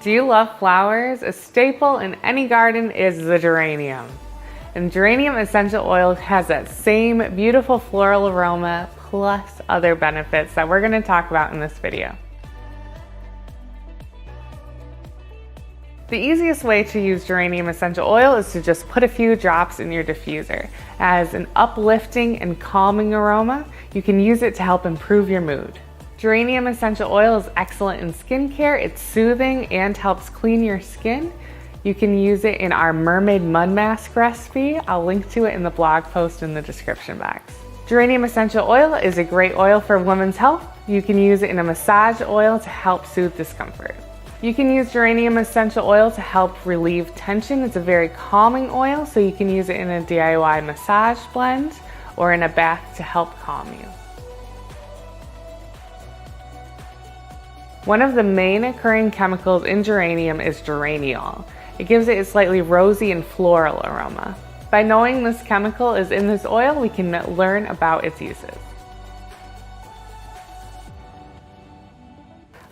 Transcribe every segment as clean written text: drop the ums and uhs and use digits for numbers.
Do you love flowers? A staple in any garden is the geranium. And Geranium Essential Oil has that same beautiful floral aroma plus other benefits that we're going to talk about in this video. The easiest way to use Geranium Essential Oil is to just put a few drops in your diffuser. As an uplifting and calming aroma, you can use it to help improve your mood. Geranium Essential Oil is excellent in skincare. It's soothing and helps clean your skin. You can use it in our mermaid mud mask recipe. I'll link to it in the blog post in the description box. Geranium Essential Oil is a great oil for women's health. You can use it in a massage oil to help soothe discomfort. You can use Geranium Essential Oil to help relieve tension. It's a very calming oil, so you can use it in a DIY massage blend or in a bath to help calm you. One of the main occurring chemicals in geranium is geraniol. It gives it a slightly rosy and floral aroma. By knowing this chemical is in this oil, we can learn about its uses.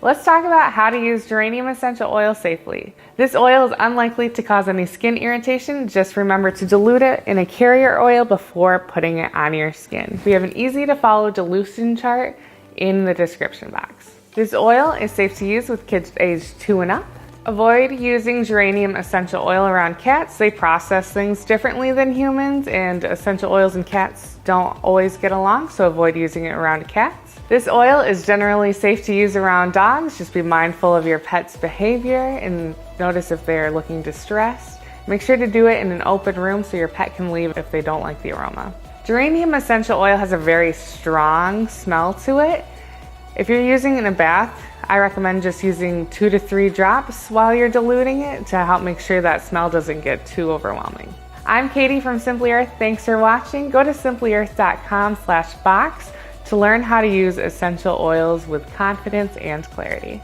Let's talk about how to use Geranium Essential Oil safely. This oil is unlikely to cause any skin irritation. Just remember to dilute it in a carrier oil before putting it on your skin. We have an easy to follow dilution chart in the description box. This oil is safe to use with kids aged 2 and up. Avoid using Geranium Essential Oil around cats. They process things differently than humans, and essential oils and cats don't always get along, so avoid using it around cats. This oil is generally safe to use around dogs. Just be mindful of your pet's behavior and notice if they're looking distressed. Make sure to do it in an open room so your pet can leave if they don't like the aroma. Geranium Essential Oil has a very strong smell to it. If you're using it in a bath, I recommend just using 2 to 3 drops while you're diluting it to help make sure that smell doesn't get too overwhelming. I'm Katie from Simply Earth. Thanks for watching. Go to simplyearth.com/box to learn how to use essential oils with confidence and clarity.